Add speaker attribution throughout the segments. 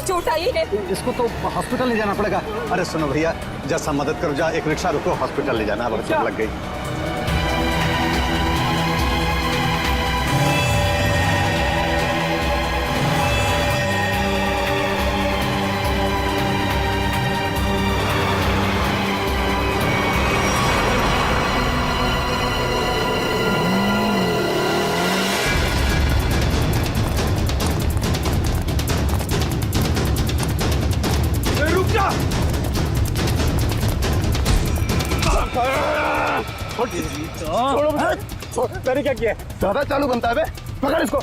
Speaker 1: चोट आई है।
Speaker 2: इसको तो हॉस्पिटल ले जाना पड़ेगा। अरे सुनो भैया, जैसा मदद करो, जा एक रिक्शा रुको, हॉस्पिटल ले जाना, अब चोट लग गई।
Speaker 3: मैंने क्या किया?
Speaker 2: ज्यादा चालू बनता है बे, पकड़ इसको।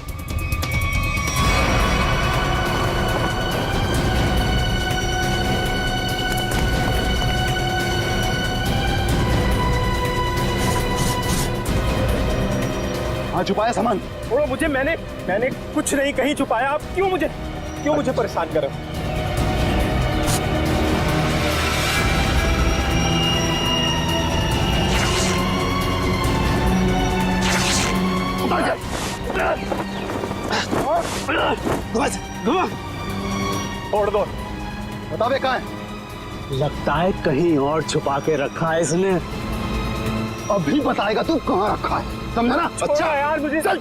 Speaker 2: हाँ, छुपाया सामान।
Speaker 3: छोड़ो मुझे, मैंने कुछ नहीं कहीं छुपाया। आप क्यों मुझे परेशान कर रहे हो? छोड़ दो।
Speaker 2: बता बे, कहाँ है?
Speaker 3: लगता है कहीं और छुपा के रखा है इसने।
Speaker 2: अभी बताएगा तू कहाँ रखा है, समझा ना?
Speaker 3: अच्छा यार, मुझे चल।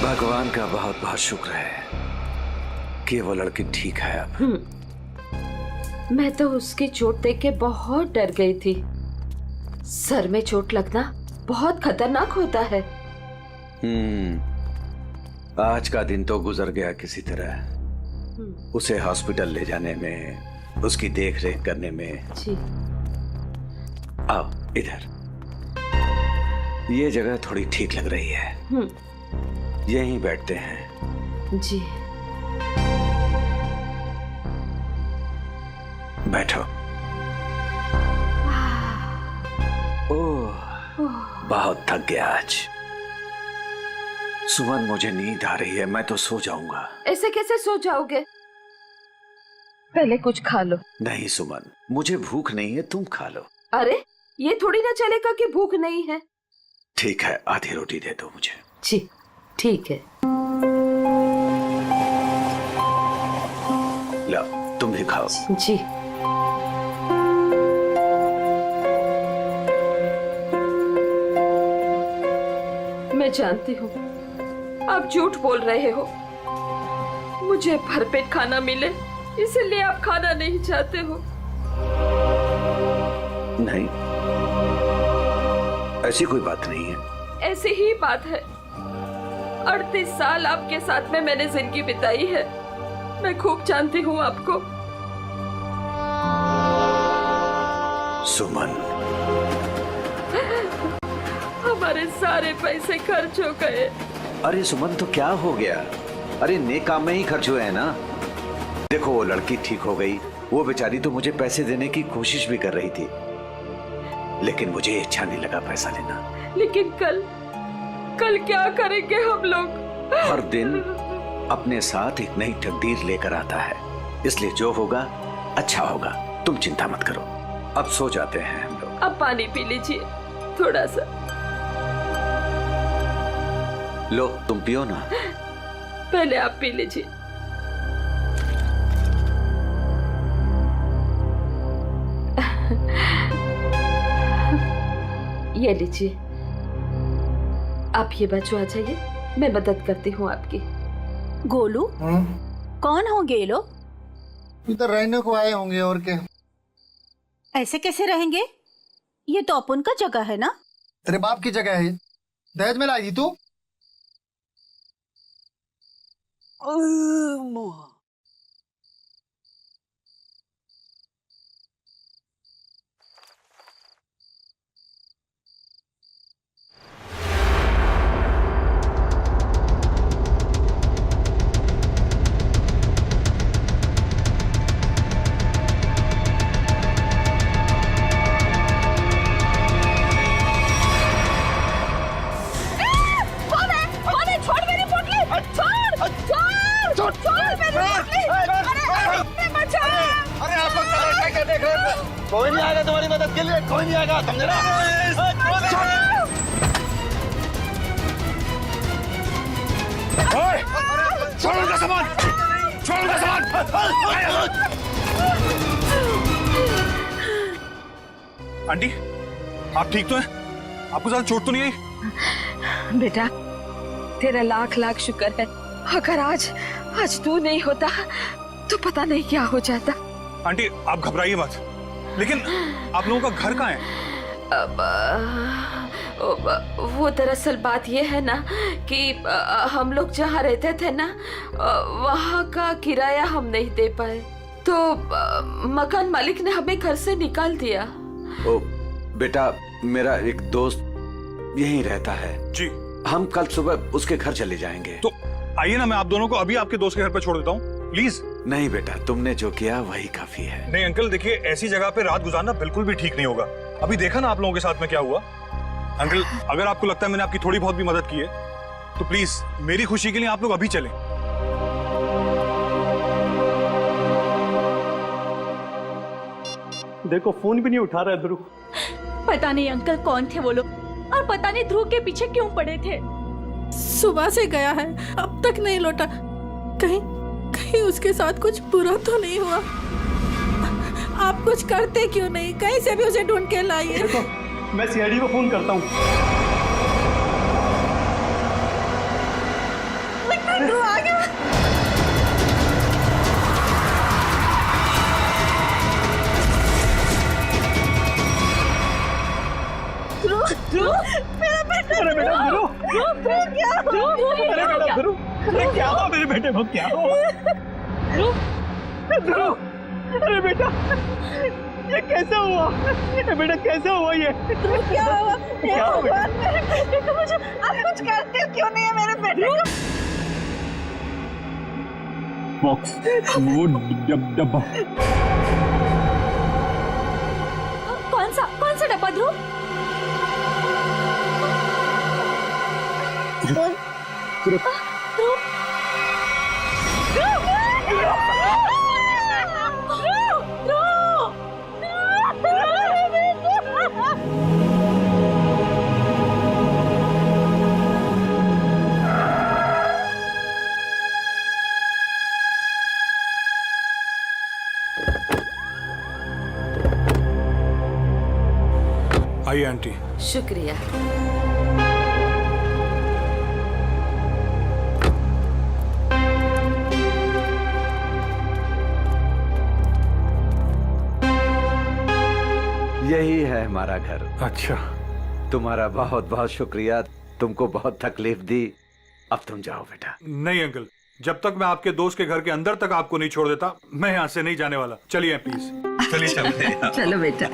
Speaker 4: भगवान का बहुत बहुत शुक्र है कि वो लड़की ठीक है अब।
Speaker 1: मैं तो उसकी चोट देख के बहुत डर गई थी। सर में चोट लगना बहुत खतरनाक होता है।
Speaker 4: आज का दिन तो गुजर गया किसी तरह। उसे हॉस्पिटल ले जाने में, उसकी देख रेख करने में।
Speaker 1: जी।
Speaker 4: आओ इधर, ये जगह थोड़ी ठीक लग रही है। यहीं बैठते हैं।
Speaker 1: जी।
Speaker 4: बैठो। ओह, बहुत थक गया आज। सुमन, मुझे नींद आ रही है, मैं तो सो जाऊंगा।
Speaker 1: ऐसे कैसे सो जाओगे? पहले कुछ खा लो।
Speaker 4: नहीं सुमन, मुझे भूख नहीं है, तुम खा लो।
Speaker 1: अरे ये थोड़ी ना चलेगा कि भूख नहीं है।
Speaker 4: ठीक है, आधी रोटी दे दो मुझे।
Speaker 1: जी ठीक है।
Speaker 4: लो, तुम भी खाओ।
Speaker 1: जी। मैं जानती हूँ आप झूठ बोल रहे हो। मुझे भरपेट खाना मिले इसलिए आप खाना नहीं चाहते हो।
Speaker 4: नहीं, ऐसी कोई बात नहीं है।
Speaker 1: ऐसी ही बात है। 38 साल आपके साथ में मैंने जिंदगी बिताई है। मैं खूब जानती हूँ आपको।
Speaker 4: सुमन,
Speaker 1: हमारे सारे पैसे खर्च हो गए।
Speaker 4: अरे सुमन, तो क्या हो गया? अरे नेक काम में ही खर्च हुए हैं ना। देखो, वो लड़की ठीक हो गई। वो बेचारी तो मुझे पैसे देने की कोशिश भी कर रही थी, लेकिन मुझे अच्छा नहीं लगा पैसा लेना।
Speaker 1: लेकिन कल क्या करेंगे हम लोग?
Speaker 4: हर दिन अपने साथ एक नई तकदीर लेकर आता है, इसलिए जो होगा अच्छा होगा। तुम चिंता मत करो, अब सो जाते हैं हम लोग।
Speaker 1: अब पानी पी लीजिए थोड़ा सा।
Speaker 4: लो, तुम पियो ना।
Speaker 1: पहले आप पी लीजिए। ये लीजिए। आप ये बच्चों आ जाइए, मैं मदद करती हूँ आपकी।
Speaker 5: गोलू, कौन होंगे ये लोग?
Speaker 6: इधर रहने को आए होंगे, और क्या।
Speaker 5: ऐसे कैसे रहेंगे? ये तो अपन का जगह है ना।
Speaker 6: तेरे बाप की जगह है, दहेज में लाई थी तू। कोई नहीं आएगा तुम्हारी मदद के लिए, कोई नहीं आएगा, समझे ना?
Speaker 3: छोड़ उनका सामान।
Speaker 6: छोड़ उनका सामान।
Speaker 7: आंटी, आप ठीक तो हैं? आपको ज्यादा चोट तो नहीं आई?
Speaker 1: बेटा तेरा लाख लाख शुक्र है। अगर आज तू नहीं होता तो पता नहीं क्या हो जाता।
Speaker 7: आंटी आप घबराइए मत, लेकिन आप लोगों का घर कहाँ है?
Speaker 1: वो दरअसल बात ये है ना कि हम लोग जहाँ रहते थे ना वहाँ का किराया हम नहीं दे पाए, तो मकान मालिक ने हमें घर से निकाल दिया।
Speaker 4: ओ बेटा, मेरा एक दोस्त यहीं रहता है
Speaker 7: जी।
Speaker 4: हम कल सुबह उसके घर चले जाएंगे।
Speaker 7: तो आइए ना, मैं आप दोनों को अभी आपके दोस्त के घर पर छोड़ देता हूँ, प्लीज।
Speaker 4: नहीं बेटा, तुमने जो किया वही काफी है।
Speaker 7: नहीं अंकल, देखिए ऐसी जगह पे रात गुजारना बिल्कुल भी ठीक नहीं होगा। अभी देखा ना आप लोगों के साथ में क्या हुआ। अंकल, अगर आपको लगता है मैंने आपकी थोड़ी बहुत भी मदद की है तो प्लीज मेरी खुशी के लिए आप लोग अभी चलें।
Speaker 3: देखो फोन भी नहीं उठा रहा है ध्रुव।
Speaker 5: पता नहीं अंकल कौन थे वो लोग, और पता नहीं ध्रुव के पीछे क्यों पड़े थे।
Speaker 8: सुबह से गया है, अब तक नहीं लौटा। कहीं उसके साथ कुछ बुरा तो नहीं हुआ? आप कुछ करते क्यों नहीं? कहीं से भी उसे ढूंढ के लाइए।
Speaker 3: देखो मैं सीआईडी को फोन करता हूँ।
Speaker 8: ध्रुव आ गया।
Speaker 3: मेरा बेटा अरे बेटा ध्रुव, अरे बेटा ध्रुव, अरे क्या हुआ मेरे बेटे को? क्या हुआ ध्रुव? अरे बेटा ये कैसे हुआ? ये बेटा कैसे हुआ? ये
Speaker 8: क्या हुआ?
Speaker 3: क्या हुआ?
Speaker 8: मेरे बेटे को मुझे आप कुछ करते क्यों नहीं है मेरे बेटे को?
Speaker 3: बॉक्स, वो डब्बा।
Speaker 5: कौन सा डब्बा ध्रुव?
Speaker 7: आइए आंटी।
Speaker 1: शुक्रिया।
Speaker 4: यही है हमारा घर।
Speaker 7: अच्छा,
Speaker 4: तुम्हारा बहुत बहुत शुक्रिया, तुमको बहुत तकलीफ दी। अब तुम जाओ बेटा।
Speaker 7: नहीं अंकल, जब तक मैं आपके दोस्त के घर के अंदर तक आपको नहीं छोड़ देता मैं यहाँ से नहीं जाने वाला। चलिए प्लीज, चलिए चलते हैं।
Speaker 1: चलो बेटा।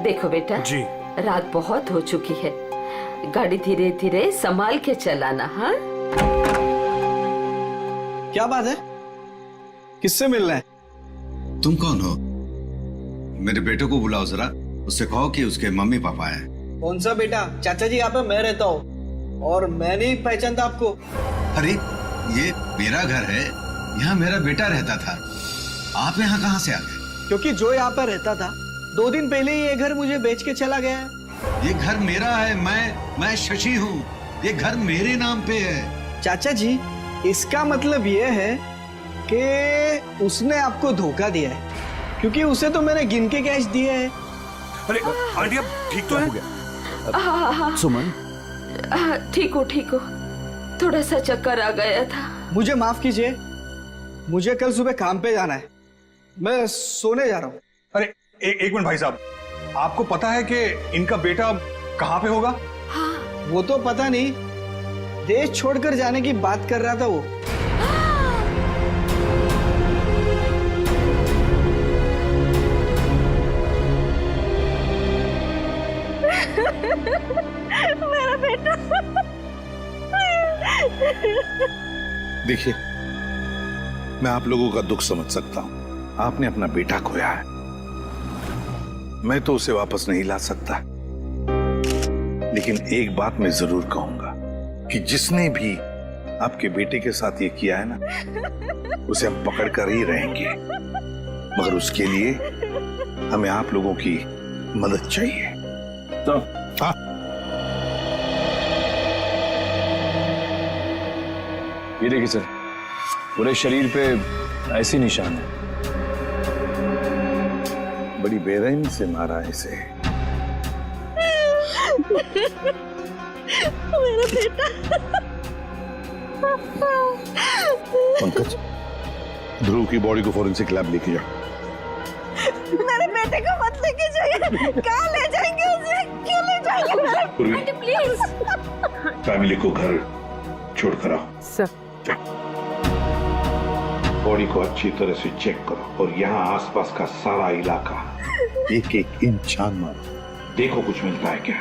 Speaker 1: देखो बेटा
Speaker 7: जी।
Speaker 1: रात बहुत हो चुकी है, गाड़ी धीरे धीरे संभाल के चलाना। हाँ
Speaker 6: क्या बात है? किससे मिलना है?
Speaker 2: तुम कौन हो? मेरे बेटे को बुलाओ जरा, उससे कहो कि उसके मम्मी पापा हैं।
Speaker 6: कौन सा बेटा? चाचा जी यहाँ पे मैं रहता हूँ और मैं नहीं पहचानता आपको।
Speaker 2: अरे ये मेरा घर है, यहाँ मेरा बेटा रहता था। आप यहाँ कहाँ से आ गए?
Speaker 6: क्योंकि जो यहाँ पर रहता था 2 दिन पहले ही ये घर मुझे बेच के चला गया है।
Speaker 2: ये घर मेरा है, मैं शशि हूँ। ये घर मेरे नाम पे है।
Speaker 6: चाचा जी इसका मतलब ये है कि उसने आपको धोखा दिया है, क्योंकि उसे तो मैंने गिन के कैश दिए हैं।
Speaker 7: अरे आंटी, आप ठीक तो हैं?
Speaker 4: सुमन,
Speaker 1: ठीक हो। थोड़ा सा चक्कर आ गया था।
Speaker 6: मुझे माफ कीजिए, मुझे कल सुबह काम पे जाना है, मैं सोने जा रहा हूँ।
Speaker 7: अरे एक मिनट भाई साहब, आपको पता है कि इनका बेटा कहाँ पे होगा?
Speaker 6: वो तो पता नहीं, देश छोड़कर जाने की बात कर रहा था वो।
Speaker 8: मेरा बेटा।
Speaker 9: देखिए, मैं आप लोगों का दुख समझ सकता हूं। आपने अपना बेटा खोया है, मैं तो उसे वापस नहीं ला सकता, लेकिन एक बात मैं जरूर कहूंगा कि जिसने भी आपके बेटे के साथ ये किया है ना, उसे हम पकड़ कर ही रहेंगे, मगर उसके लिए हमें आप लोगों की मदद चाहिए। तो हाँ,
Speaker 10: ये देखिए सर, पूरे शरीर पे ऐसी निशान है।
Speaker 9: बड़ी बेरहमी से मारा है इसे।
Speaker 8: मेरा बेटा।
Speaker 9: पंकज, ध्रुव की बॉडी को फॉरेंसिक लैब लेके जाओ।
Speaker 8: मेरे बेटे को मत लेके जाइए। कहाँ ले जाएंगे उसे? क्यों ले जाएंगे? प्लीज।
Speaker 9: फैमिली को घर छोड़कर आओ।
Speaker 8: सर।
Speaker 9: बॉडी को अच्छी तरह से चेक करो और यहाँ आसपास का सारा इलाका एक एक इंच छान मारो, देखो कुछ मिलता है क्या।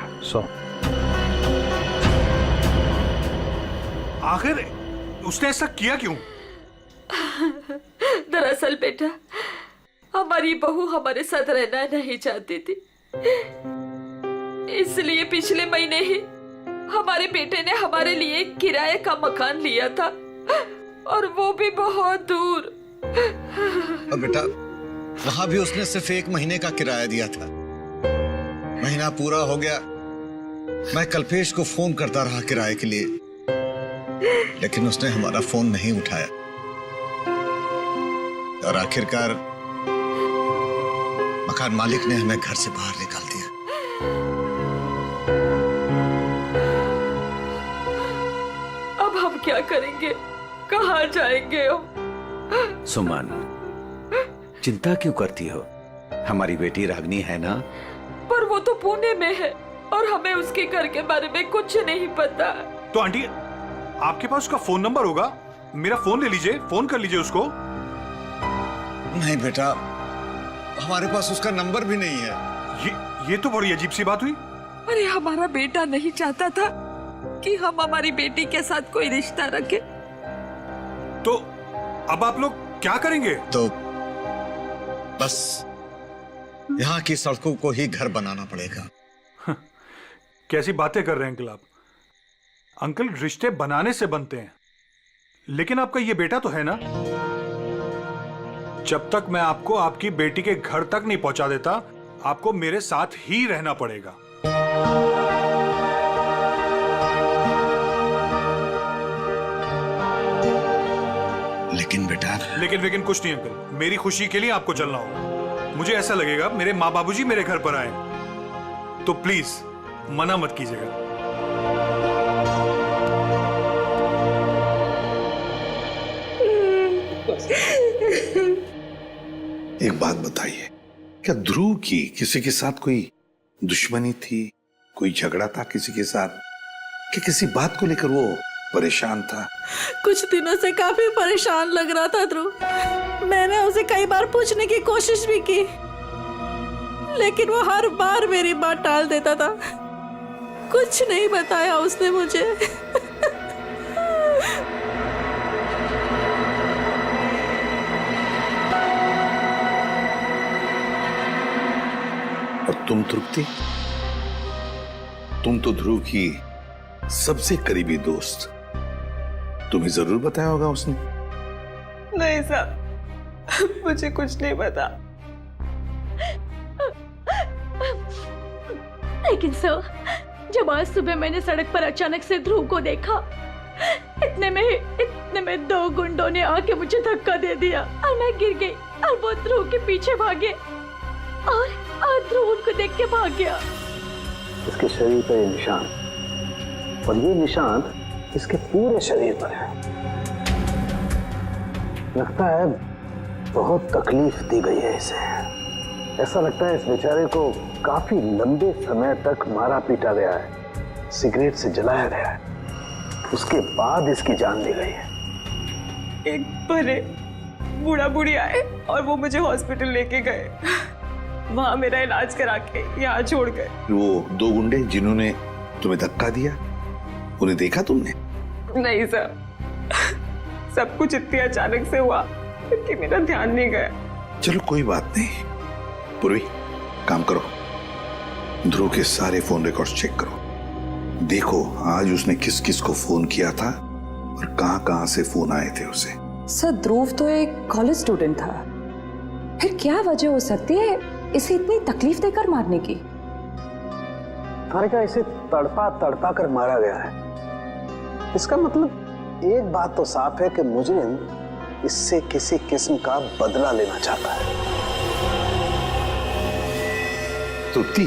Speaker 7: आखिर उसने ऐसा किया क्यों?
Speaker 1: दरअसल बेटा, हमारी बहू हमारे साथ रहना नहीं चाहती थी, इसलिए पिछले महीने ही हमारे बेटे ने हमारे लिए किराए का मकान लिया था, और वो भी बहुत दूर।
Speaker 2: अब बेटा, वहां भी उसने सिर्फ 1 महीने का किराया दिया था। महीना पूरा हो गया, मैं कल्पेश को फोन करता रहा किराए के लिए, लेकिन उसने हमारा फोन नहीं उठाया और आखिरकार मकान मालिक ने हमें घर से बाहर निकाल दिया।
Speaker 1: अब हम क्या करेंगे? कहाँ जाएंगे हम?
Speaker 4: सुमन, चिंता क्यों करती हो? हमारी बेटी रागनी है ना?
Speaker 1: पर वो तो पुणे में है और हमें उसके घर के बारे में कुछ नहीं पता।
Speaker 7: तो आंटी, आपके पास उसका फोन नंबर होगा, मेरा फोन ले लीजिए, फोन कर लीजिए उसको।
Speaker 2: नहीं बेटा, हमारे पास उसका नंबर भी नहीं है।
Speaker 7: ये तो बड़ी अजीब सी बात हुई।
Speaker 1: अरे हमारा बेटा नहीं चाहता था कि हम हमारी बेटी के साथ कोई रिश्ता रखें।
Speaker 7: तो अब आप लोग क्या करेंगे?
Speaker 2: तो बस यहाँ की सड़कों को ही घर बनाना पड़ेगा।
Speaker 7: कैसी बातें कर रहे हैं अंकल आप? अंकल, रिश्ते बनाने से बनते हैं, लेकिन आपका ये बेटा तो है ना। जब तक मैं आपको आपकी बेटी के घर तक नहीं पहुंचा देता, आपको मेरे साथ ही रहना पड़ेगा।
Speaker 2: लेकिन बेटा,
Speaker 7: लेकिन कुछ नहीं अंकल, मेरी खुशी के लिए आपको चलना होगा। मुझे ऐसा लगेगा मेरे माँ बाबूजी मेरे घर पर आए, तो प्लीज मना मत कीजिएगा।
Speaker 9: एक बात बताइए, क्या ध्रुव की किसी के साथ कोई दुश्मनी थी, कोई झगड़ा था किसी के साथ, कि किसी बात को लेकर वो परेशान था?
Speaker 8: कुछ दिनों से काफी परेशान लग रहा था ध्रुव। मैंने उसे कई बार पूछने की कोशिश भी की, लेकिन वो हर बार मेरी बात टाल देता था। कुछ नहीं बताया उसने मुझे।
Speaker 9: और तुम तृप्ति, तुम तो ध्रुव की सबसे करीबी दोस्त, तुम्हें जरूर बताया होगा उसने।
Speaker 11: नहीं साहब, मुझे कुछ नहीं पता।
Speaker 5: लेकिन सर, जब आज सुबह मैंने सड़क पर अचानक से ध्रुव को देखा, इतने में 2 गुंडों ने आके मुझे धक्का दे दिया और मैं गिर गई और वो ध्रुव के पीछे भागे और ध्रुव उनको देख के भाग गया।
Speaker 6: इसके शरीर पर ये निशान, और ये निशान इसके पूरे शरीर पर है। लगता है बहुत तकलीफ दी गई है इसे। ऐसा लगता है इस बेचारे को काफी लंबे समय तक मारा पीटा गया है, सिगरेट से जलाया गया है, उसके बाद इसकी जान ली गई है।
Speaker 11: एक बड़े बूढ़ा बुढ़ी आए और वो मुझे हॉस्पिटल लेके गए, वहां मेरा इलाज करा के यहाँ छोड़ गए।
Speaker 9: वो 2 गुंडे जिन्होंने तुम्हें धक्का दिया, उन्हें देखा तुमने?
Speaker 11: नहीं सर, सब कुछ इतनी अचानक से हुआ कि मेरा ध्यान नहीं गया।
Speaker 9: चलो कोई बात नहीं। पूर्वी, काम करो, ध्रुव के सारे फोन रिकॉर्ड्स चेक करो, देखो आज उसने किस किस को फोन किया था और कहां से फोन आए थे उसे।
Speaker 12: सर, ध्रुव तो एक कॉलेज स्टूडेंट था, फिर क्या वजह हो सकती है इसे इतनी तकलीफ देकर मारने की?
Speaker 6: तारिका, इसे तड़पा कर मारा गया है। इसका मतलब एक बात तो साफ है कि मुजरिम इससे किसी किस्म का बदला लेना चाहता है।
Speaker 9: तुत्ती,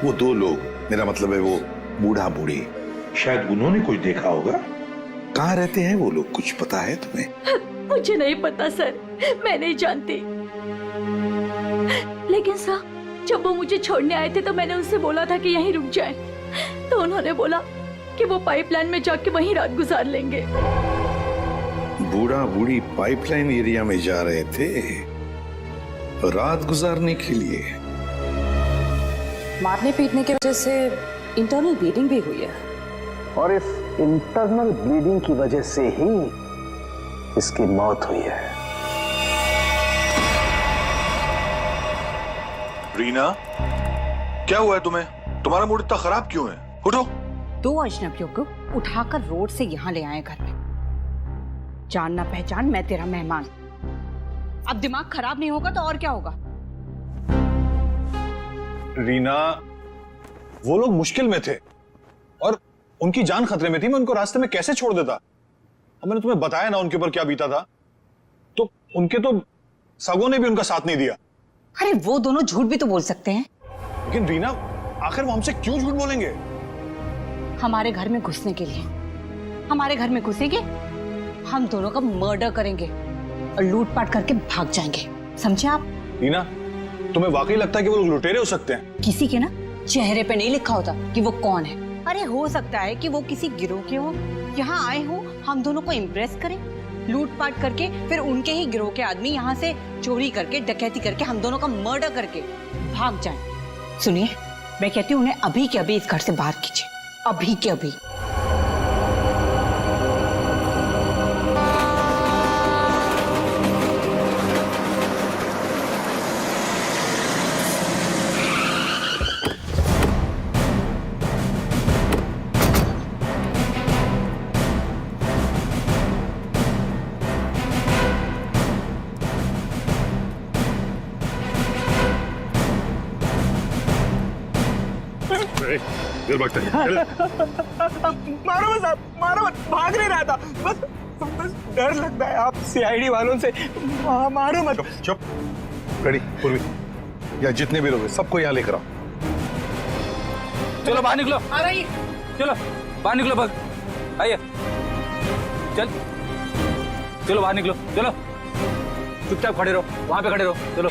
Speaker 9: वो दो लोग, मेरा मतलब है वो बूढ़ा बूढ़ी, शायद उन्होंने कुछ देखा होगा। कहाँ रहते हैं वो लोग, कुछ पता है तुम्हें?
Speaker 5: मुझे नहीं पता सर, मैं नहीं जानती। लेकिन सर, जब वो मुझे छोड़ने आए थे तो मैंने उनसे बोला था कि यहीं रुक जाएं। तो उन्होंने बोला कि वो पाइपलाइन में जाके वहीं रात गुजार लेंगे।
Speaker 9: बूढ़ा बूढ़ी पाइपलाइन एरिया में जा रहे थे रात गुजारने के लिए।
Speaker 12: मारने पीटने की वजह से इंटरनल ब्लीडिंग भी हुई है,
Speaker 6: और इस इंटरनल ब्लीडिंग की वजह से ही इसकी मौत हुई है।
Speaker 7: रीना, क्या हुआ है तुम्हें? तुम्हारा मूड इतना खराब क्यों है? उठो।
Speaker 13: 2 अजनबियों को उठाकर रोड से यहाँ ले आए घर में। जान ना पहचान, मैं तेरा मेहमान। अब दिमाग खराब नहीं होगा तो और क्या होगा?
Speaker 7: रीना, वो लोग मुश्किल में थे और उनकी जान खतरे में थी। मैं उनको रास्ते में कैसे छोड़ देता? अब मैंने तुम्हें बताया ना उनके ऊपर क्या बीता था, तो उनके तो सगों ने भी उनका साथ नहीं दिया।
Speaker 13: अरे वो दोनों झूठ भी तो बोल सकते हैं।
Speaker 7: लेकिन रीना, आखिर वो हमसे क्यों झूठ बोलेंगे?
Speaker 13: हमारे घर में घुसने के लिए। हमारे घर में घुसेंगे, हम दोनों का मर्डर करेंगे और लूटपाट करके भाग जाएंगे, समझे आप?
Speaker 7: रीना, तुम्हें वाकई लगता है कि वो लोग लुटेरे हो सकते हैं?
Speaker 13: किसी के ना चेहरे पे नहीं लिखा होता कि वो कौन है। अरे हो सकता है कि वो किसी गिरोह के हो, यहाँ आए हो हम दोनों को इम्प्रेस करें, लूटपाट करके फिर उनके ही गिरोह के आदमी यहाँ से चोरी करके, डकैती करके, हम दोनों का मर्डर करके भाग जाएं। सुनिए, मैं कहती हूँ उन्हें अभी के अभी इस घर से बाहर कीजिए, अभी के अभी।
Speaker 3: मारो मत साहब, मारो मत, भाग नहीं रहा था, बस डर लगता है आप सीआईडी वालों से। मारो मत।
Speaker 9: चुप। रेडी, पूर्वी, या जितने भी लोग हैं सबको यहाँ लेकर आओ।
Speaker 10: चलो बाहर निकलो। आ रही। चलो बाहर निकलो, बस आइए। चलो बाहर निकलो, चलो चुपचाप खड़े रहो, वहां पे खड़े रहो। चलो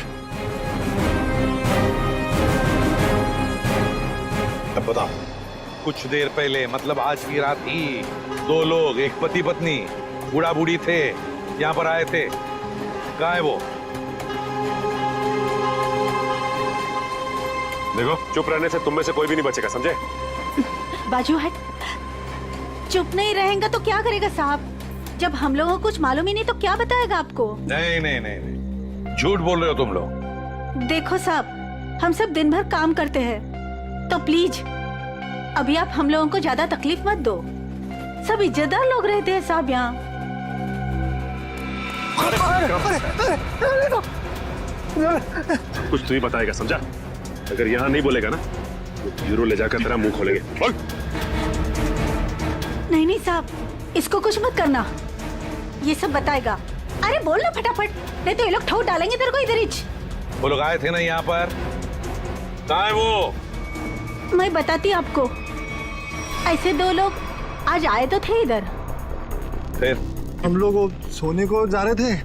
Speaker 9: अब बताओ, कुछ देर पहले, मतलब आज की रात ही 2 लोग, एक पति पत्नी, बूढ़ा बूढ़ी थे, यहाँ पर आए थे। कहाँ है वो?
Speaker 3: देखो, चुप रहने से तुम में से कोई भी नहीं बचेगा, समझे?
Speaker 5: बाजू हट। चुप नहीं रहेगा तो क्या करेगा साहब? जब हम लोगों को कुछ मालूम ही नहीं तो क्या बताएगा आपको?
Speaker 9: नहीं नहीं नहीं नहीं, झूठ बोल रहे हो तुम लोग।
Speaker 5: देखो साहब, हम सब दिन भर काम करते हैं, तो प्लीज अभी आप हम लोगों को ज्यादा तकलीफ मत दो। सब इज्जतदार लोग रहते हैं साहब यहाँ।
Speaker 3: कुछ तू ही बताएगा, समझा? अगर यहाँ नहीं बोलेगा ना तो ब्यूरो ले जाकर तेरा मुंह खोलेंगे। बोल।
Speaker 5: नहीं नहीं साहब, इसको कुछ मत करना, ये सब बताएगा। अरे बोल ना फटाफट, नहीं तो ये लोग ठोक डालेंगे तेरे को इधर ही।
Speaker 9: वो लोग आए थे ना यहाँ पर, कहाँ है वो?
Speaker 5: मैं बताती आपको, ऐसे 2 लोग आज आए तो थे इधर।
Speaker 9: फिर
Speaker 14: हम लोग सोने को जा रहे थे,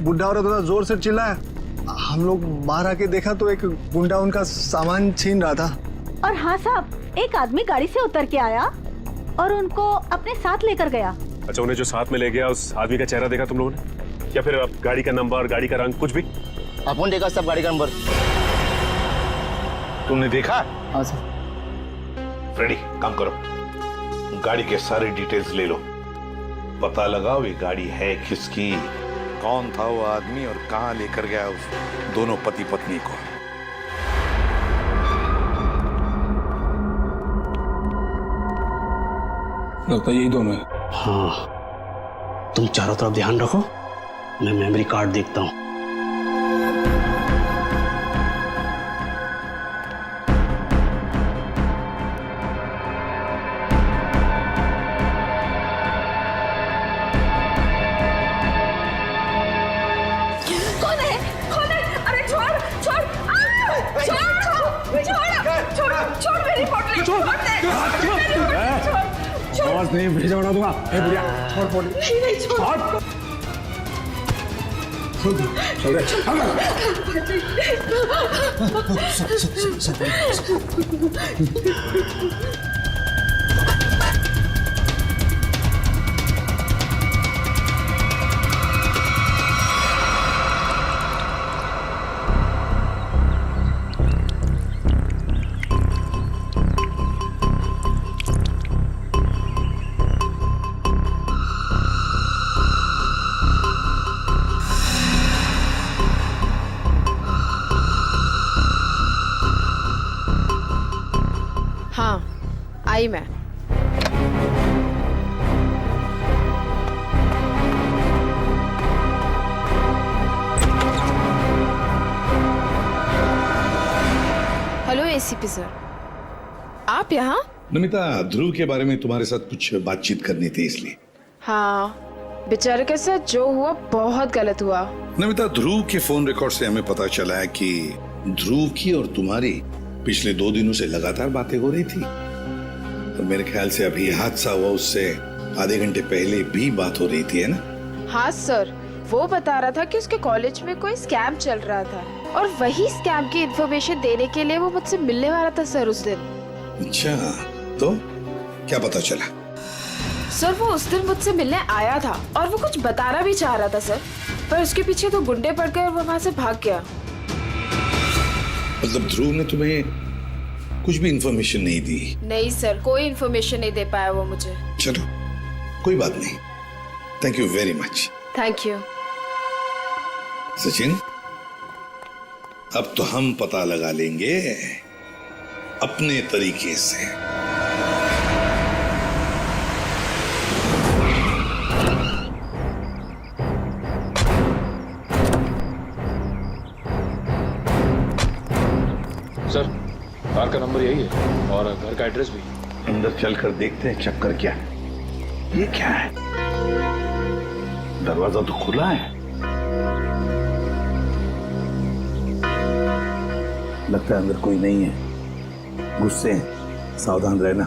Speaker 14: बुढ़ा औरत थोड़ा जोर से चिल्लाया, हम लोग बाहर आके देखा तो एक गुंडा उनका सामान छीन रहा था।
Speaker 5: और हाँ साहब, एक आदमी गाड़ी से उतर के आया और उनको अपने साथ लेकर गया।
Speaker 3: अच्छा, उन्हें जो साथ में ले गया उस आदमी का चेहरा देखा तुम लोगों ने, या फिर गाड़ी का नंबर, गाड़ी का रंग, कुछ भी?
Speaker 14: अपन देखा सब गाड़ी का नंबर।
Speaker 9: तुमने देखा?
Speaker 14: हाँ सर।
Speaker 9: रेडी, काम करो, गाड़ी के सारे डिटेल्स ले लो, पता लगाओ ये गाड़ी है किसकी, कौन था वो आदमी और कहां लेकर गया उस दोनों पति पत्नी को।
Speaker 10: लगता है यही दोनों है।
Speaker 14: हाँ, तुम चारों तरफ ध्यान रखो, मैं मेमोरी कार्ड देखता हूँ।
Speaker 9: आवाज नहीं भेजा उड़ा दूंगा। ए बुढ़िया छोड़ फोन। छोड़
Speaker 11: हाँ आई मैं। हेलो एसीपी सर, आप यहाँ?
Speaker 9: नमिता, ध्रुव के बारे में तुम्हारे साथ कुछ बातचीत करनी थी इसलिए।
Speaker 11: हाँ, बेचारे के साथ जो हुआ बहुत गलत हुआ।
Speaker 9: नमिता, ध्रुव के फोन रिकॉर्ड से हमें पता चला है कि ध्रुव की और तुम्हारी पिछले 2 दिनों से लगातार बातें हो रही थी। और मेरे ख्याल से अभी हादसा हुआ उससे आधे घंटे पहले भी बात हो रही थी, है ना?
Speaker 11: हाँ सर, वो बता रहा था कि उसके कॉलेज में कोई स्कैम चल रहा था और वही स्कैम की इन्फॉर्मेशन देने के लिए वो मुझसे मिलने वाला था सर उस दिन।
Speaker 9: अच्छा, तो क्या पता चला?
Speaker 11: सर वो उस दिन मुझसे मिलने आया था और वो कुछ बताना भी चाह रहा था सर, पर उसके पीछे 2 गुंडे पड़ गए और वो वहाँ से भाग गया।
Speaker 9: मतलब ध्रुव ने तुम्हें कुछ भी इंफॉर्मेशन नहीं दी?
Speaker 11: नहीं सर, कोई इन्फॉर्मेशन नहीं दे पाया वो मुझे।
Speaker 9: चलो कोई बात नहीं, thank you very much.
Speaker 11: Thank you.
Speaker 9: Sachin, अब तो हम पता लगा लेंगे अपने तरीके से।
Speaker 10: सर, कार का नंबर यही है और घर का एड्रेस भी।
Speaker 9: अंदर चलकर देखते हैं चक्कर क्या है। ये क्या है? दरवाजा तो खुला है। लगता है अंदर कोई नहीं है। गुस्से हैं, सावधान रहना।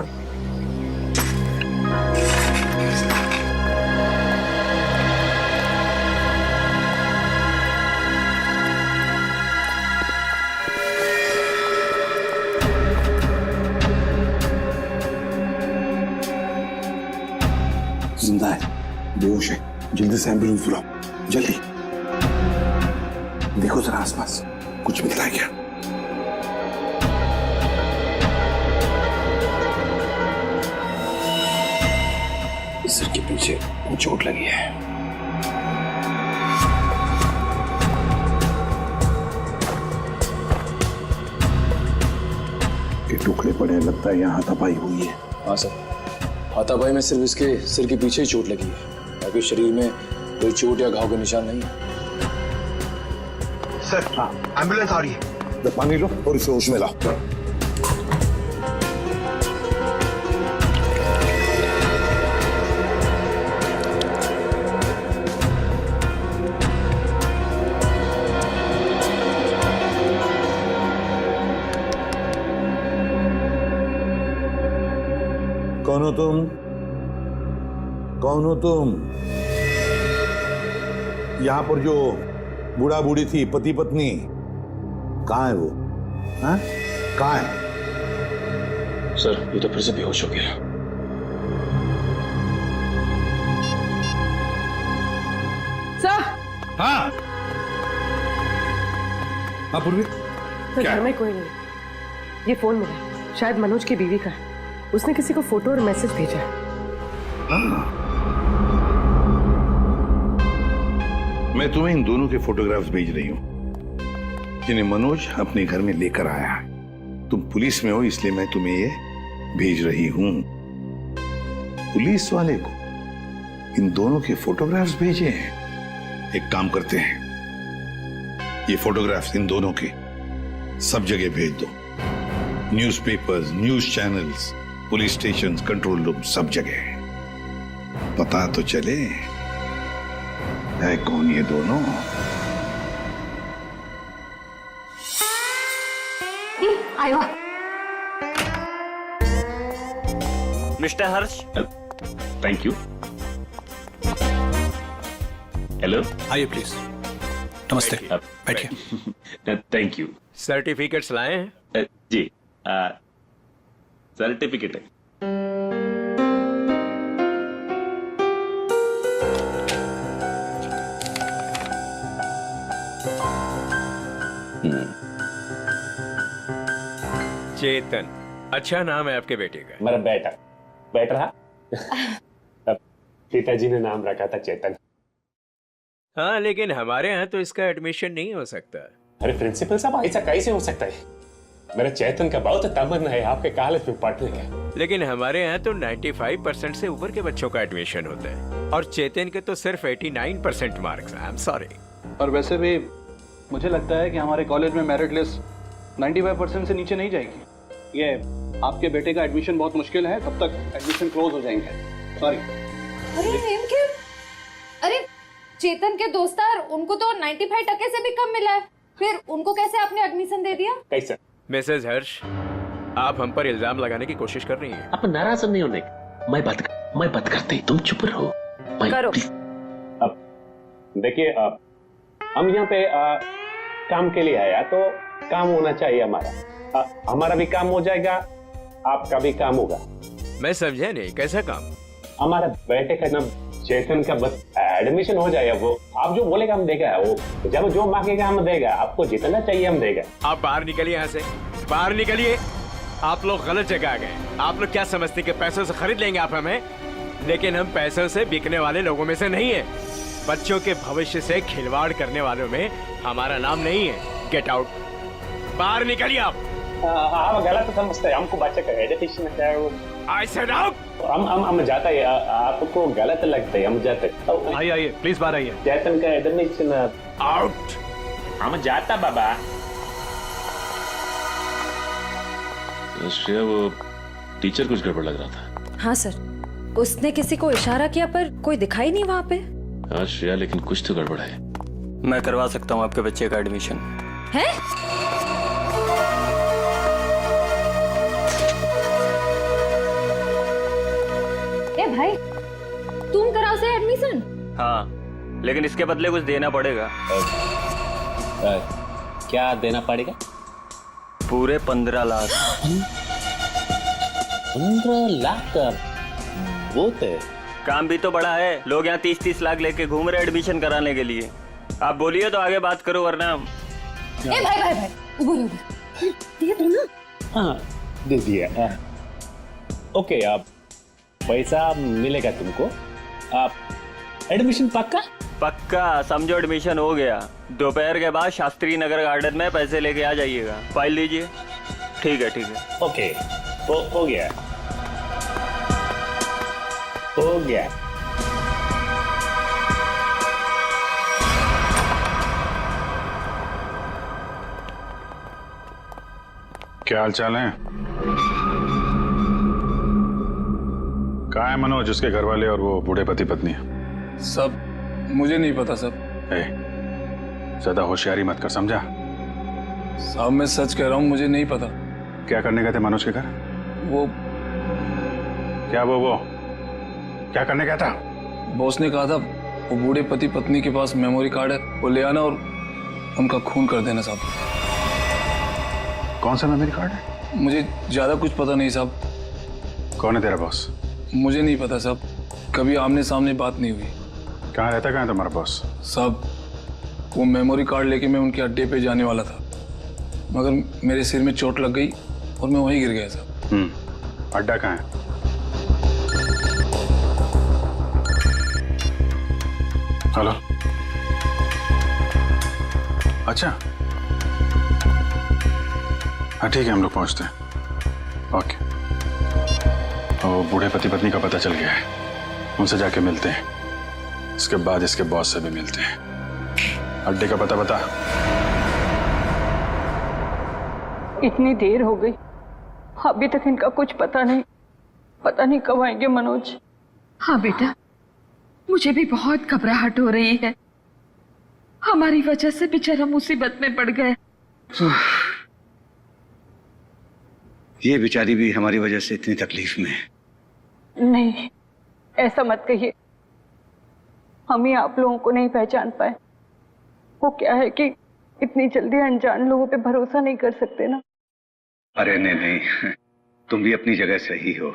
Speaker 9: जिंदा है, बेहोश है। जल्दी से एम्बुलेंस बुलाओ, जल्दी। देखो जरा आसपास कुछ मिलता है क्या? सिर के पीछे चोट लगी है। ये टुकड़े पड़े, लगता है यहाँ हाथापाई हुई है।
Speaker 10: हाँ सर, हाथापाई में सिर्फ इसके सिर के पीछे ही चोट लगी है, बाकी शरीर में कोई चोट या घाव का निशान नहीं है।
Speaker 14: सर, एम्बुलेंस आ रही है।
Speaker 9: पानी लो और इसे होश में लाओ। कौन हो तुम? कौन हो तुम? यहां पर जो बूढ़ा बूढ़ी थी, पति पत्नी, कहां है वो? हाँ? कहां है?
Speaker 10: सर, ये तो फिर से बेहोश हो गया।
Speaker 8: सर,
Speaker 9: हाँ हाँ पूर्वी, क्या?
Speaker 12: घर में कोई नहीं। ये फोन मिला, शायद मनोज की बीवी का है। उसने किसी को फोटो और मैसेज भेजा है।
Speaker 9: मैं तुम्हें इन दोनों के फोटोग्राफ्स भेज रही हूं जिन्हें मनोज अपने घर में लेकर आया है। तुम पुलिस में हो इसलिए मैं तुम्हें ये भेज रही हूं। पुलिस वाले को इन दोनों के फोटोग्राफ्स भेजे हैं। एक काम करते हैं, ये फोटोग्राफ्स इन दोनों के सब जगह भेज दो। Newspapers, news channels, police station, control room, सब जगह। पता तो चले है कौन ये दोनों।
Speaker 12: आयो।
Speaker 3: Mister Harsh. Thank you. Hello,
Speaker 10: आइए प्लीज। नमस्ते, बैठिए।
Speaker 3: Thank you.
Speaker 10: सर्टिफिकेट्स लाए हैं?
Speaker 3: जी, सर्टिफिकेट है।
Speaker 10: चेतन, अच्छा नाम है आपके बेटे का।
Speaker 6: मेरा बेटा बेटा पिताजी ने नाम रखा था चेतन।
Speaker 10: हाँ, लेकिन हमारे यहाँ तो इसका एडमिशन नहीं हो सकता।
Speaker 6: अरे प्रिंसिपल साहब, ऐसा कैसे हो सकता है? मेरा चेतन का बहुत तमन्ना है आपके कॉलेज में पढ़ने का।
Speaker 10: लेकिन हमारे यहाँ तो 95% से ऊपर के बच्चों का एडमिशन होता है और चेतन के तो सिर्फ 89% मार्क्स। I am sorry.
Speaker 7: और वैसे भी मुझे लगता है कि हमारे कॉलेज में मेरिट लिस्ट 95% से नीचे नहीं जाएगी। ये आपके बेटे का एडमिशन बहुत मुश्किल है, तब तक एडमिशन क्लोज हो जाएंगे। सॉरी।
Speaker 5: अरे चेतन के दोस्तार, उनको तो 95% से भी कम मिला है, फिर उनको कैसे आपने एडमिशन दे दिया?
Speaker 6: कैसे?
Speaker 10: मिसेज हर्ष, आप हम पर इल्जाम लगाने की कोशिश कर रही हैं।
Speaker 6: आप नाराज नहीं होने। मैं बात करते, तुम चुप रहो।
Speaker 5: करो।
Speaker 6: अब देखिए, हम यहाँ पे काम के लिए आया तो काम होना चाहिए हमारा। हमारा भी काम हो जाएगा, आपका भी काम होगा।
Speaker 10: मैं समझा नहीं, कैसा काम?
Speaker 6: हमारा बेटे का नाम चेतन का बस एडमिशन हो जाएगा। वो आप जो बोलेगा हम देगा, वो जब जो मांगेगा हम देगा। आपको जितना चाहिए हम देगा।
Speaker 10: आप बाहर निकलिए यहाँ से, बाहर निकलिए। आप लोग गलत जगह आ गए। आप लोग क्या समझते कि पैसों से खरीद लेंगे आप हमें? लेकिन हम पैसों से बिकने वाले लोगों में से नहीं है। बच्चों के भविष्य से खिलवाड़ करने वालों में हमारा नाम नहीं है। गेट आउट, बाहर निकलिए आप।
Speaker 6: आप गलत समझते हैं, हमको बच्चे का एजुकेशन है।
Speaker 10: I said out!
Speaker 6: हम जाता है, आपको गलत लगता है, हम जाते।
Speaker 7: आइए प्लीज बाहर आइए।
Speaker 6: चेतन का एडमिशन
Speaker 10: आउट।
Speaker 6: हम जाता बाबा।
Speaker 3: श्रेया, वो टीचर कुछ गड़बड़ लग रहा था।
Speaker 12: हाँ सर, उसने किसी को इशारा किया पर कोई दिखाई नहीं वहाँ पे।
Speaker 3: हाँ श्रेया, लेकिन कुछ तो गड़बड़ है।
Speaker 10: मैं करवा सकता हूँ आपके बच्चे का एडमिशन।
Speaker 12: है?
Speaker 5: ए भाई, तुम कराओ से एडमिशन?
Speaker 10: हाँ, लेकिन इसके बदले कुछ देना पड़ेगा।
Speaker 6: क्या देना पड़ेगा?
Speaker 10: पूरे 15 लाख।
Speaker 6: 15 लाख का बहुत है।
Speaker 10: काम भी तो बड़ा है। लोग यहाँ 30-30 लाख लेके घूम रहे एडमिशन कराने के लिए। आप बोलिए तो आगे बात करो, वरना
Speaker 5: ए भाई, बोलो दिया तू ना?
Speaker 6: हाँ, दे दिया। ओके, आप पैसा मिलेगा तुमको। आप एडमिशन पक्का समझो, एडमिशन हो गया। दोपहर के बाद शास्त्री नगर गार्डन में पैसे लेके आ जाइएगा। फाइल लीजिए। ठीक है। ओके, हो गया।
Speaker 9: क्या हाल चाल है? कहाँ है मनोज, उसके घर वाले और वो बूढ़े पति पत्नी?
Speaker 10: सब मुझे नहीं पता सब।
Speaker 9: ज्यादा होशियारी मत कर, समझा?
Speaker 10: साहब मैं सच कह रहा हूँ, मुझे नहीं पता।
Speaker 9: क्या करने गए थे मनोज के घर?
Speaker 10: वो
Speaker 9: क्या करने गया था?
Speaker 10: बॉस ने कहा था वो बूढ़े पति पत्नी के पास मेमोरी कार्ड है, वो ले आना और उनका खून कर देना साहब।
Speaker 9: कौन सा मेमोरी कार्ड है?
Speaker 10: मुझे ज्यादा कुछ पता नहीं साहब।
Speaker 9: कौन है तेरा बॉस?
Speaker 10: मुझे नहीं पता साहब, कभी आमने सामने बात नहीं हुई।
Speaker 9: कहाँ रहता, कहाँ है तुम्हारा बॉस?
Speaker 10: साहब वो मेमोरी कार्ड लेके मैं उनके अड्डे पे जाने वाला था, मगर मेरे सिर में चोट लग गई और मैं वहीं गिर गया साहब।
Speaker 9: अड्डा कहाँ है? हेलो, अच्छा हाँ ठीक है, हम लोग पहुंचते हैं। ओके। वो बूढ़े पति पत्नी का पता चल गया है, उनसे जाके मिलते हैं। इसके बाद इसके बॉस से भी मिलते हैं। अड्डे का पता बता।
Speaker 5: इतनी देर हो गई, अभी तक इनका कुछ पता नहीं कब आएंगे मनोज।
Speaker 1: हाँ बेटा, मुझे भी बहुत घबराहट हो रही है। हमारी वजह से बेचारा मुसीबत में पड़ गए।
Speaker 2: ये बेचारी भी हमारी वजह से इतनी तकलीफ में है।
Speaker 5: नहीं, ऐसा मत कहिए। हम ही आप लोगों को नहीं पहचान पाए। वो क्या है कि इतनी जल्दी अनजान लोगों पे भरोसा नहीं कर सकते ना।
Speaker 4: अरे नहीं नहीं, तुम भी अपनी जगह सही हो।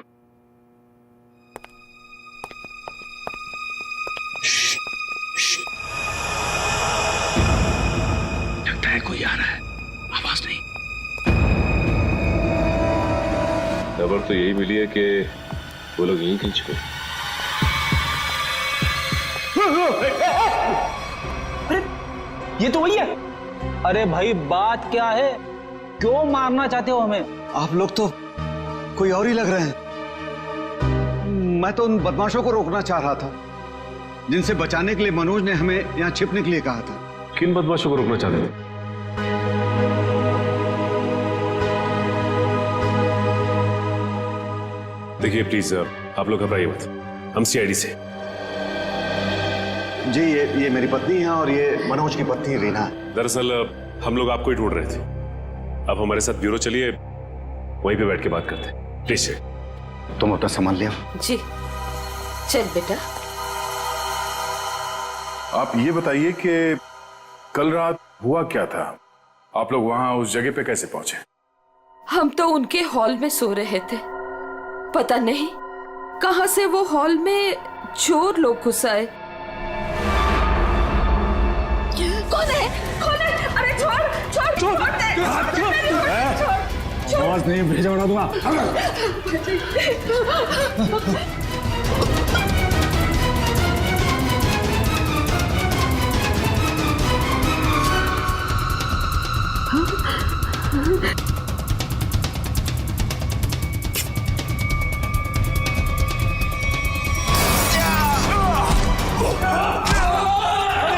Speaker 4: लगता है कोई आ रहा है, आवाज नहीं।
Speaker 15: खबर तो यही मिली है कि वो लोग यहीं कहीं छुपे।
Speaker 3: अरे ये तो वही है। अरे भाई बात क्या है, क्यों मारना चाहते हो हमें?
Speaker 2: आप लोग तो कोई और ही लग रहे हैं। मैं तो उन बदमाशों को रोकना चाह रहा था जिनसे बचाने के लिए मनोज ने हमें यहाँ छिपने के लिए कहा था।
Speaker 15: किन बदमाशों को रोकना चाहते थे? देखिए प्लीज आप लोग घबराइए मत, हम सीआईडी से।
Speaker 2: जी ये मेरी पत्नी है और ये मनोज की पत्नी रीना है।
Speaker 15: दरअसल हम लोग आपको ही ढूंढ रहे थे। आप हमारे साथ ब्यूरो चलिए, वहीं पे बैठ के बात करते हैं। प्लीज
Speaker 2: तुम अपना सामान लिया।
Speaker 1: जी चल बेटा।
Speaker 9: आप ये बताइए कि कल रात हुआ क्या था? आप लोग वहां उस जगह पे कैसे पहुंचे?
Speaker 1: हम तो उनके हॉल में सो रहे थे, पता नहीं कहां से वो हॉल में चोर लोग घुस आए। कौन है? कौन है? अरे छोड़ दे।
Speaker 9: आवाज नहीं भेजा उड़ा दूंगा।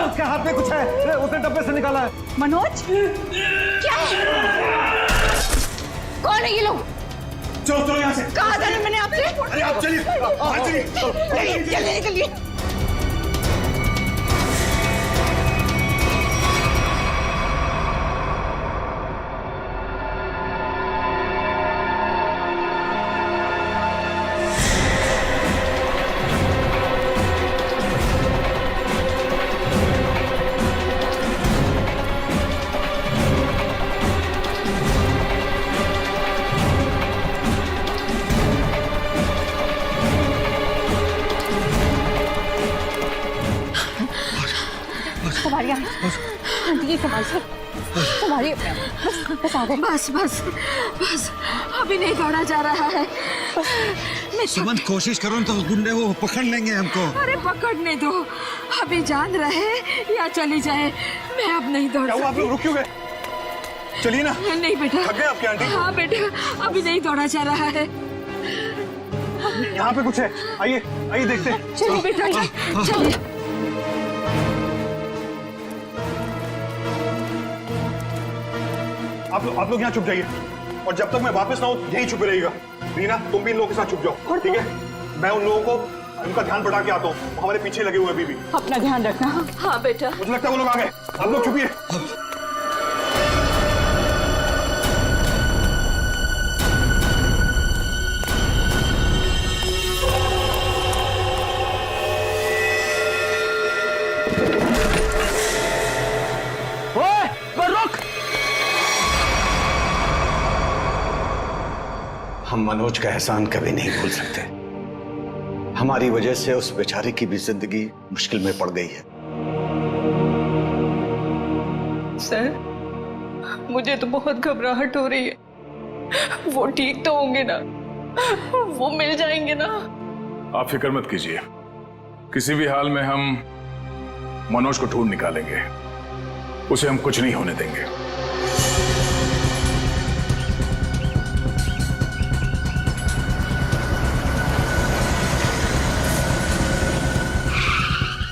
Speaker 14: उसके हाथ में कुछ है, उसने डब्बे से निकाला है।
Speaker 13: मनोज, क्या है? कौन है ये लोग?
Speaker 14: चलो यहाँ से।
Speaker 13: कहा था ना मैंने आपसे?
Speaker 14: अरे आप चलिए,
Speaker 13: चलिए निकलिए।
Speaker 1: बस अभी नहीं दौड़ा जा रहा है।
Speaker 2: सुमन कोशिश करो तो गुंडे वो पकड़ लेंगे हमको।
Speaker 1: अरे पकड़ने दो, अभी जान रहे या चली जाए, मैं अब नहीं दौड़ सकती।
Speaker 14: आप लोग रुक क्यों गए? चलिए ना।
Speaker 1: नहीं बेटा।
Speaker 14: थक गए आपकी आंटी?
Speaker 1: हाँ बेटा, अभी नहीं दौड़ा जा रहा है।
Speaker 14: यहाँ पे कुछ है, आइए आइए देखते हैं।
Speaker 1: चलिए बेटा चलिए।
Speaker 14: आप लोग यहाँ छुप जाइए और जब तक मैं वापस ना आऊं यहीं छुपे रहिएगा। रीना तुम भी इन लोगों के साथ छुप जाओ, ठीक है? मैं उन लोगों को उनका ध्यान बढ़ा के आता हूँ, हमारे पीछे लगे हुए अभी भी।
Speaker 5: अपना ध्यान रखना।
Speaker 1: हाँ बेटा।
Speaker 14: मुझे लगता है वो लोग आ गए, आप लोग छुपिए।
Speaker 2: हम मनोज का एहसान कभी नहीं भूल सकते। हमारी वजह से उस बेचारे की भी जिंदगी मुश्किल में पड़ गई है।
Speaker 11: सर मुझे तो बहुत घबराहट हो रही है। वो ठीक तो होंगे ना? वो मिल जाएंगे ना?
Speaker 9: आप फिक्र मत कीजिए, किसी भी हाल में हम मनोज को ढूंढ निकालेंगे, उसे हम कुछ नहीं होने देंगे।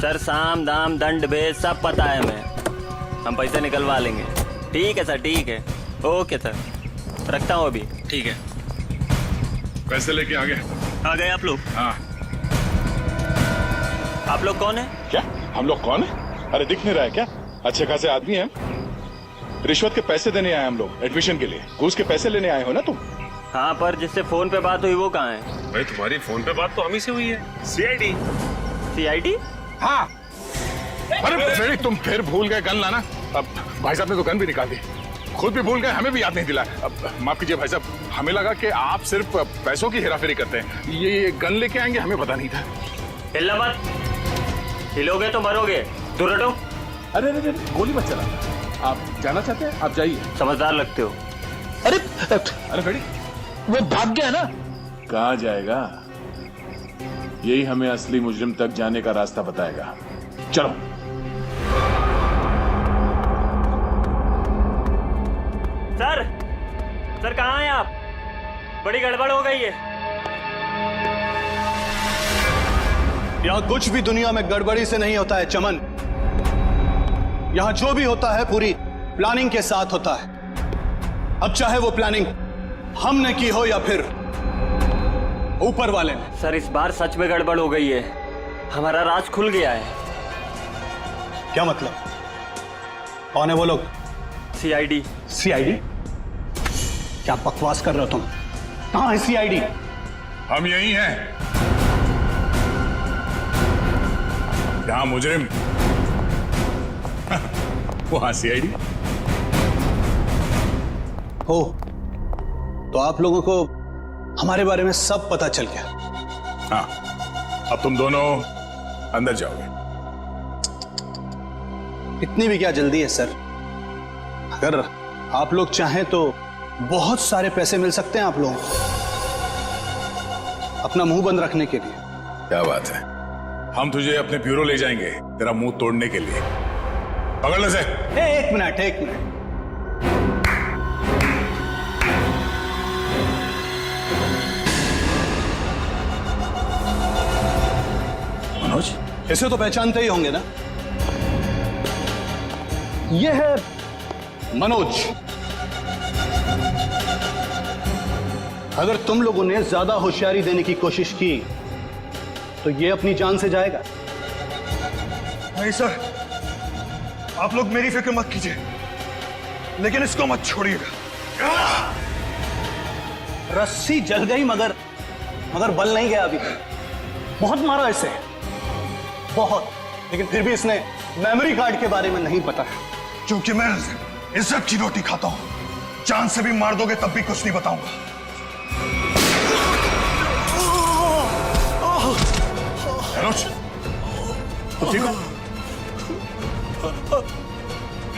Speaker 3: सर साम दाम दंड भेद सब पता है हमें, हम पैसे निकलवा लेंगे। ठीक है सर, ठीक है, ओके सर, रखता हूँ अभी। ठीक है,
Speaker 9: पैसे लेके आ गए
Speaker 3: आप लोग?
Speaker 9: हाँ।
Speaker 3: आप लोग कौन है?
Speaker 9: क्या हम लोग कौन है? अरे दिख नहीं रहा है क्या? अच्छे खासे आदमी हैं, रिश्वत के पैसे देने आए हम लोग, एडमिशन के लिए। घूस के पैसे लेने आए हो ना तुम?
Speaker 3: हाँ, पर जिससे फोन पे बात हुई वो कहाँ है?
Speaker 15: भाई तुम्हारी फोन पे बात तो हम ही से हुई है। सीआईडी।
Speaker 3: सीआईडी?
Speaker 9: हाँ। अरे फ्रेडी, तुम फिर भूल गए गन लाना। अब भाई साहब ने तो गन भी निकाल दी, खुद भी भूल गए, हमें भी याद नहीं दिला। अब माफ कीजिए भाई साहब, हमें लगा कि आप सिर्फ पैसों की हेराफेरी करते हैं, ये गन लेके आएंगे हमें पता नहीं था।
Speaker 3: हिलना मत, हिलोगे तो मरोगे। दूर हटो।
Speaker 9: अरे अरे गोली मत चलाना, आप जाना चाहते हैं आप जाइए।
Speaker 3: समझदार लगते हो।
Speaker 9: अरे अरे फ्रेडी, वो भाग गया ना।
Speaker 16: कहाँ जाएगा? यही हमें असली मुजरिम तक जाने का रास्ता बताएगा। चलो।
Speaker 3: सर कहाँ हैं आप? बड़ी गड़बड़ हो गई है।
Speaker 6: यहाँ कुछ भी दुनिया में गड़बड़ी से नहीं होता है चमन। यहाँ जो भी होता है पूरी प्लानिंग के साथ होता है। अब चाहे वो प्लानिंग हमने की हो या फिर ऊपर वाले ने।
Speaker 3: सर इस बार सच में गड़बड़ हो गई है, हमारा राज खुल गया है।
Speaker 6: क्या मतलब? कौन है वो लोग?
Speaker 3: सीआईडी।
Speaker 6: सीआईडी? क्या बकवास कर रहे हो तुम? कहां है सीआईडी?
Speaker 9: हम यही हैं, जहां मुजरिम वहां सीआईडी
Speaker 6: हो। तो आप लोगों को हमारे बारे में सब पता चल गया।
Speaker 9: हाँ, अब तुम दोनों अंदर जाओगे।
Speaker 6: इतनी भी क्या जल्दी है सर? अगर आप लोग चाहें तो बहुत सारे पैसे मिल सकते हैं आप लोगों को अपना मुंह बंद रखने के लिए।
Speaker 9: क्या बात है, हम तुझे अपने ब्यूरो ले जाएंगे तेरा मुंह तोड़ने के लिए। पकड़ ले से।
Speaker 6: एक मिनट। मनोज, इसे तो पहचानते ही होंगे ना? यह है मनोज। अगर तुम लोगों ने ज्यादा होशियारी देने की कोशिश की तो ये अपनी जान से जाएगा।
Speaker 14: नहीं सर, आप लोग मेरी फिक्र मत कीजिए, लेकिन इसको मत छोड़िएगा।
Speaker 6: रस्सी जल गई मगर बल नहीं गया अभी तक। बहुत मारा इसे, बहुत, लेकिन फिर भी इसने मेमोरी कार्ड के बारे में नहीं पता।
Speaker 14: क्योंकि मैं इज्जत की रोटी खाता हूं। जान से भी मार दोगे तब भी कुछ नहीं बताऊंगा।
Speaker 9: मनोज, तो ठीक हो?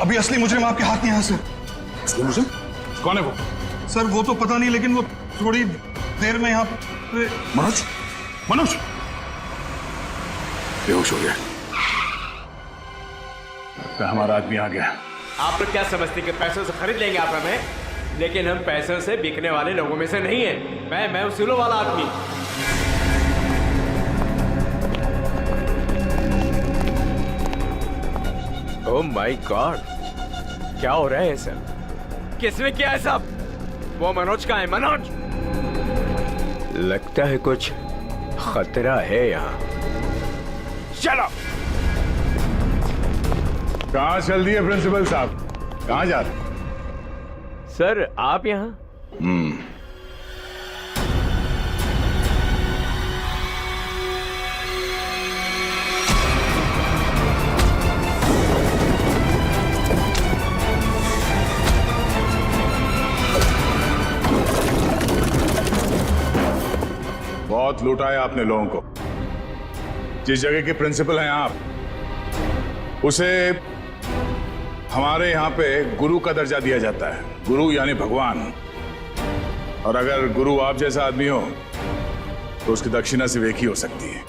Speaker 14: अभी असली मुजरिम आपके हाथ में है सर।
Speaker 9: असली मुजरिम कौन है वो?
Speaker 14: सर वो तो पता नहीं, लेकिन वो थोड़ी देर में यहाँ पे।
Speaker 9: मनोज बेहोश हो गया। हमारा आदमी आ गया।
Speaker 10: आप लोग क्या समझते कि पैसों से खरीद लेंगे आप हमें? लेकिन हम पैसों से बिकने वाले लोगों में से नहीं है। मैं उसूलों वाला आदमी। ओह माय गॉड, क्या हो रहा है सर? किसने किया है सब? वो मनोज का है। मनोज, लगता है कुछ खतरा है यहाँ। चलो।
Speaker 9: कहाँ चल दिए प्रिंसिपल साहब? कहाँ जा रहे?
Speaker 10: सर आप यहाँ?
Speaker 9: बहुत लूटा है आपने लोगों को। जिस जगह के प्रिंसिपल हैं आप, उसे हमारे यहाँ पे गुरु का दर्जा दिया जाता है। गुरु यानी भगवान। और अगर गुरु आप जैसा आदमी हो तो उसकी दक्षिणा सिर्फ एक ही हो सकती है।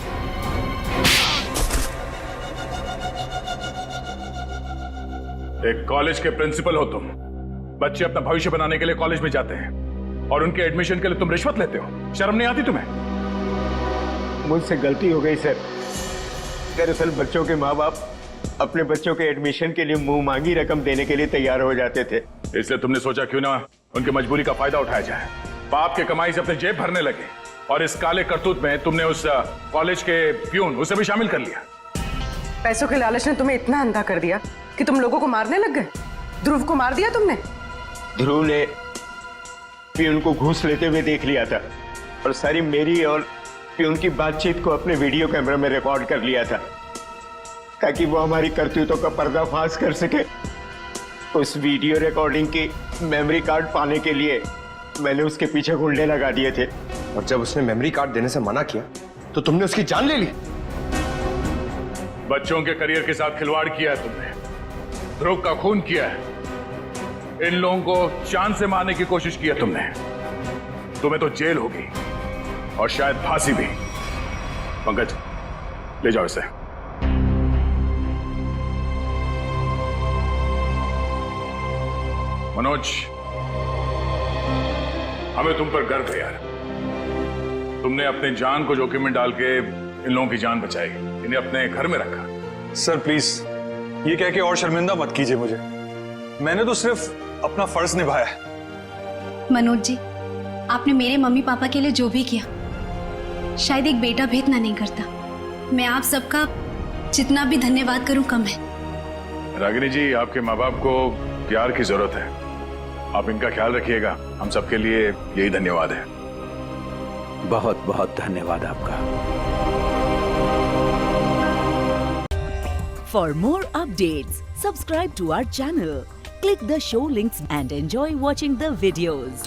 Speaker 9: एक कॉलेज के प्रिंसिपल हो तुम। बच्चे अपना भविष्य बनाने के लिए कॉलेज में जाते हैं और उनके एडमिशन के लिए तुम रिश्वत लेते हो। शर्म नहीं आती तुम्हें?
Speaker 10: मुझसे गलती हो गई सर। दरअसल बच्चों के माँ बाप अपने बच्चों के एडमिशन के लिए मुंह मांगी रकम देने के लिए तैयार हो जाते थे।
Speaker 9: इसलिए तुमने सोचा क्यों ना उनकी मजबूरी का फायदा उठाया जाए। बाप के कमाई से अपने जेब भरने लगे और इस काले करतूत में तुमने उस कॉलेज के प्यून उसे भी शामिल कर लिया।
Speaker 11: पैसों के लालच ने तुम्हें इतना अंधा कर दिया कि तुम लोगों को मारने लग गए। ध्रुव को मार दिया तुमने।
Speaker 10: ध्रुव ने प्यून को घूस लेते हुए देख लिया था और सारी मेरी और प्यून की बातचीत को अपने वीडियो कैमरा में रिकॉर्ड कर लिया था ताकि वो हमारी करतूतों का पर्दाफाश कर सके। उस वीडियो रिकॉर्डिंग की मेमोरी कार्ड पाने के लिए मैंने उसके पीछे गुंडे लगा दिए थे।
Speaker 14: और जब उसने मेमोरी कार्ड देने से मना किया तो तुमने उसकी जान ले ली।
Speaker 16: बच्चों के करियर के साथ खिलवाड़ किया है तुमने, ध्रुव का खून किया है, इन लोगों को जान से मारने की कोशिश की है तुमने। तुम्हें तो जेल होगी और शायद फांसी भी। पंकज, ले जाओ इसे। मनोज, हमें तुम पर गर्व है यार। तुमने अपने जान को जोखिम में डाल के इन लोगों की जान बचाई, इन्हें अपने घर में रखा।
Speaker 7: सर प्लीज ये कह के और शर्मिंदा मत कीजिए मुझे, मैंने तो सिर्फ अपना फर्ज निभाया है।
Speaker 5: मनोज जी, आपने मेरे मम्मी पापा के लिए जो भी किया शायद एक बेटा भी इतना नहीं करता। मैं आप सबका जितना भी धन्यवाद करूं कम है।
Speaker 16: रागिनी जी, आपके माँ बाप को प्यार की जरूरत है, आप इनका ख्याल रखिएगा। हम सबके लिए यही धन्यवाद है।
Speaker 4: बहुत बहुत धन्यवाद आपका।
Speaker 17: For more updates, subscribe to our channel, click the show links and enjoy watching the videos.